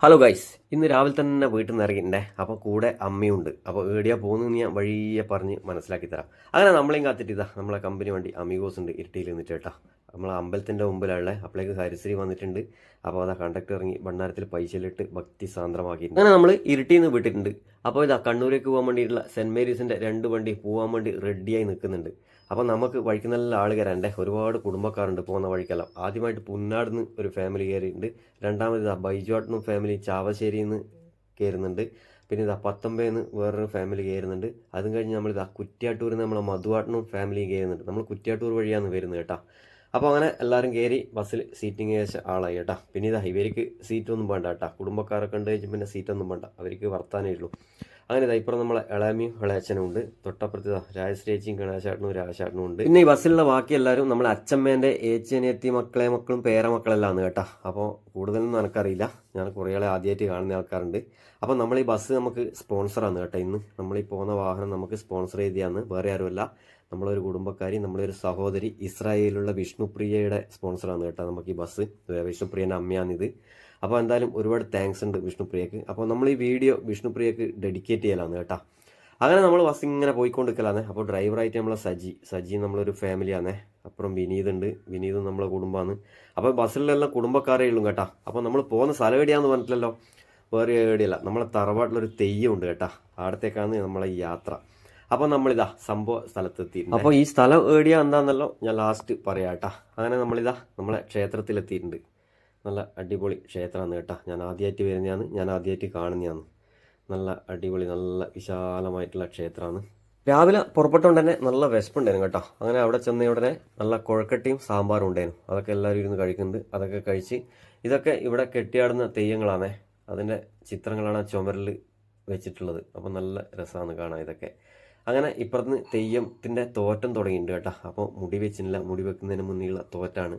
Hello guys, ഇന്ന് രാവിലെ തന്നെ വീട്ടിൽ നിന്ന് ഇറങ്ങിയിട്ടുണ്ടേ. അപ്പോൾ കൂടെ അമ്മയുണ്ട്. അപ്പോൾ എവിടെയാ പോകുന്നതെന്ന് ഞാൻ വഴിയെ പറഞ്ഞ് മനസ്സിലാക്കി തരാം. അങ്ങനെ നമ്മളെയും കാത്തിട്ടിതാ നമ്മളെ കമ്പനി വണ്ടി അമീഗോസ് ഉണ്ട് ഇരുട്ടിയിൽ നിന്നിട്ട് കേട്ടോ. നമ്മളെ അമ്പലത്തിൻ്റെ മുമ്പിലുള്ള അപ്പോഴേക്ക് ഹരിശ്രീ വന്നിട്ടുണ്ട്. അപ്പോൾ അതാ കണ്ടക്ടർ ഇറങ്ങി ഭണ്ണാരത്തിൽ പൈസയിലിട്ട് ഭക്തി സാന്ദ്രമാക്കിയിട്ടുണ്ട്. അങ്ങനെ നമ്മൾ ഇരുട്ടിയിൽ നിന്ന് വിട്ടിട്ടുണ്ട്. അപ്പോൾ ഇതാ കണ്ണൂരേക്ക് പോകാൻ വേണ്ടിയിട്ടുള്ള സെൻറ്റ് മേരീസിൻ്റെ 2 വണ്ടി പോകാൻ വേണ്ടി റെഡിയായി നിൽക്കുന്നുണ്ട്. അപ്പോൾ നമുക്ക് വഴിക്ക് നല്ല ആൾ കയറാണ്ടേ, ഒരുപാട് കുടുംബക്കാരുണ്ട് പോകുന്ന വഴിക്കെല്ലാം. ആദ്യമായിട്ട് പുന്നാടുന്ന് ഒരു ഫാമിലി കയറിയിട്ടുണ്ട്. രണ്ടാമത് ഇതാ ബൈജോട്ടനും ഫാമിലി ചാവശ്ശേരിയിൽ നിന്ന് കയറുന്നുണ്ട്. പിന്നെ ഇതാ പത്തമ്പേന്ന് വേറൊരു ഫാമിലി കയറുന്നുണ്ട്. അതും കഴിഞ്ഞ് നമ്മളിതാ കുറ്റ്യാട്ടൂരിൽ നിന്ന് നമ്മളെ മധുവാട്ടനും ഫാമിലി കയറുന്നുണ്ട്. നമ്മൾ കുറ്റ്യാട്ടൂർ വഴിയാണ് വരുന്നത് കേട്ടോ. അപ്പോൾ അങ്ങനെ എല്ലാവരും കയറി ബസ്സിൽ സീറ്റിംഗ് ഏകദേശ ആളായി കേട്ടോ. പിന്നെ ഇതാ ഇവർക്ക് സീറ്റൊന്നും വേണ്ട കേട്ടോ. കുടുംബക്കാരൊക്കെ ഉണ്ട് കഴിഞ്ഞ് പിന്നെ സീറ്റൊന്നും വേണ്ട, അവർക്ക് വർത്താനേ ഉള്ളൂ. അങ്ങനെ ഇതാ ഇപ്പുറം നമ്മളെ ഇളാമിയും ഇളയച്ചനും ഉണ്ട്. തൊട്ടപ്പുറത്ത് രാജശ്രീയേച്ചിയും ഗണേശാട്ടനും രാജശാട്ടനും ഉണ്ട്. പിന്നെ ഈ ബസ്സിലുള്ള ബാക്കി എല്ലാവരും നമ്മളെ അച്ഛമ്മേൻ്റെ ഏച്ചിയനിയത്തി മക്കളും പേരമക്കളെല്ലാം ആണ് കേട്ടോ. അപ്പോൾ കൂടുതലൊന്നും എനിക്കറിയില്ല, ഞാൻ കുറേ ആളെ ആദ്യമായിട്ട് കാണുന്ന ആൾക്കാരുണ്ട്. അപ്പോൾ നമ്മൾ ഈ ബസ് നമുക്ക് സ്പോൺസറാണ് കേട്ടോ. ഇന്ന് നമ്മളീ പോകുന്ന വാഹനം നമുക്ക് സ്പോൺസർ ചെയ്തിയാണ്, വേറെ ആരുമല്ല. നമ്മളൊരു കുടുംബക്കാരി, നമ്മളൊരു സഹോദരി ഇസ്രായേലിലുള്ള വിഷ്ണുപ്രിയയുടെ സ്പോൺസറാണ് കേട്ടോ നമുക്ക് ഈ ബസ്. വിഷ്ണുപ്രിയൻ്റെ അമ്മയാണിത്. അപ്പോൾ എന്തായാലും ഒരുപാട് താങ്ക്സ് ഉണ്ട് വിഷ്ണുപ്രിയക്ക്. അപ്പോൾ നമ്മൾ ഈ വീഡിയോ വിഷ്ണുപ്രിയക്ക് ഡെഡിക്കേറ്റ് ചെയ്യലാണ് കേട്ടോ. അങ്ങനെ നമ്മൾ ബസ് ഇങ്ങനെ പോയിക്കൊണ്ടിരിക്കലാണ്. അപ്പോൾ ഡ്രൈവറായിട്ട് നമ്മളെ സജി നമ്മളൊരു ഫാമിലിയാണ്. അപ്പുറം വിനീത് ഉണ്ട്, വിനീതും നമ്മളെ കുടുംബമാണ്. അപ്പോൾ ബസ്സിലെല്ലാം കുടുംബക്കാരേ ഉള്ളൂ കേട്ടോ. അപ്പോൾ നമ്മൾ പോകുന്ന സ്ഥലം എവിടെയാണെന്ന് പറഞ്ഞിട്ടല്ലോ, വേറെ എവിടെയല്ല, നമ്മളെ തറവാട്ടിലൊരു തെയ്യം ഉണ്ട് കേട്ടോ. അവിടത്തേക്കാണ് നമ്മളെ യാത്ര. അപ്പോൾ നമ്മളിതാ സംഭവ സ്ഥലത്തെത്തിയിട്ടുണ്ട്. അപ്പോൾ ഈ സ്ഥലം എവിടെയാ എന്താണെന്നല്ലോ ഞാൻ ലാസ്റ്റ് പറയാം കേട്ടോ. അങ്ങനെ നമ്മളിതാ നമ്മളെ ക്ഷേത്രത്തിലെത്തിയിട്ടുണ്ട്. നല്ല അടിപൊളി ക്ഷേത്രമാണ് കേട്ടോ. ഞാൻ ആദ്യമായിട്ട് വരുന്നതാണ്, ഞാൻ ആദ്യമായിട്ട് കാണുന്നതാണ്. നല്ല അടിപൊളി നല്ല വിശാലമായിട്ടുള്ള ക്ഷേത്രമാണ്. രാവിലെ പുറപ്പെട്ടുകൊണ്ട് തന്നെ നല്ല വിശപ്പുണ്ടായിരുന്നു കേട്ടോ. അങ്ങനെ അവിടെ ചെന്ന ഉടനെ നല്ല കുഴക്കട്ടിയും സാമ്പാറും ഉണ്ടായിരുന്നു. അതൊക്കെ എല്ലാവരും ഇരുന്ന് കഴിക്കുന്നുണ്ട്. അതൊക്കെ കഴിച്ച് ഇതൊക്കെ ഇവിടെ കെട്ടിയാടുന്ന തെയ്യങ്ങളാണേ. അതിൻ്റെ ചിത്രങ്ങളാണ് ചുമരിൽ വെച്ചിട്ടുള്ളത്. അപ്പോൾ നല്ല രസമാണ് കാണാൻ ഇതൊക്കെ. അങ്ങനെ ഇപ്പുറത്ത് തെയ്യത്തിൻ്റെ തോറ്റം തുടങ്ങിയിട്ടുണ്ട് കേട്ടോ. അപ്പോൾ മുടി വെച്ചില്ല, മുടി വെക്കുന്നതിന് മുന്നേയുള്ള തോറ്റാണ്.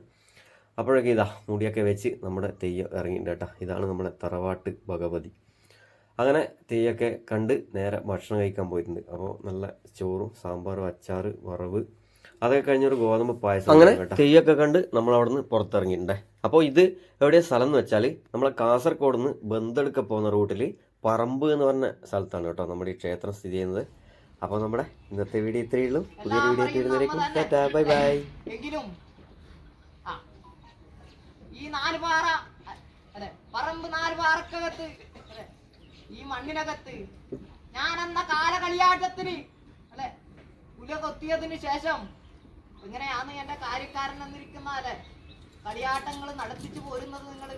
അപ്പോഴൊക്കെ ഇതാ മുടിയൊക്കെ വെച്ച് നമ്മുടെ തെയ്യം ഇറങ്ങിയിട്ടുണ്ട് കേട്ടോ. ഇതാണ് നമ്മുടെ തറവാട്ട് ഭഗവതി. അങ്ങനെ തെയ്യൊക്കെ കണ്ട് നേരെ ഭക്ഷണം കഴിക്കാൻ പോയിട്ടുണ്ട്. അപ്പോൾ നല്ല ചോറും സാമ്പാറും അച്ചാറ് വറവ് അതൊക്കെ കഴിഞ്ഞൊരു ഗോതമ്പ് പായസം. അങ്ങനെ തെയ്യൊക്കെ കണ്ട് നമ്മൾ അവിടെ നിന്ന് പുറത്തിറങ്ങിയിട്ടുണ്ടേ. അപ്പോൾ ഇത് എവിടെയാണ് സ്ഥലം എന്ന് വെച്ചാൽ നമ്മളെ കാസർഗോഡ് നിന്ന് ബന്തെടുക്ക പോകുന്ന റൂട്ടിൽ പറമ്പ് എന്ന് പറഞ്ഞ സ്ഥലത്താണ് കേട്ടോ നമ്മുടെ ഈ ക്ഷേത്രം സ്ഥിതി ചെയ്യുന്നത്. അപ്പോൾ നമ്മുടെ ഇന്നത്തെ വീഡിയോ ഇത്രയേ ഉള്ളൂ. പുതിയൊരു വീഡിയോ തീരുന്നവരേക്കും ടാറ്റാ ബൈ ബൈ. ഈ 4 പാറ അല്ലെ പറമ്പ് 4 പാറക്കകത്ത് ഈ മണ്ണിനകത്ത് ഞാൻ എന്ന കാലകളിയാട്ടത്തിന് അല്ലെ പുല കൊത്തിയതിന് ശേഷം ഇങ്ങനെയാണ് എന്റെ കാര്യക്കാരൻ എന്നിരിക്കുന്ന അല്ലെ കളിയാട്ടങ്ങൾ നടത്തിച്ചു പോരുന്നത് നിങ്ങൾ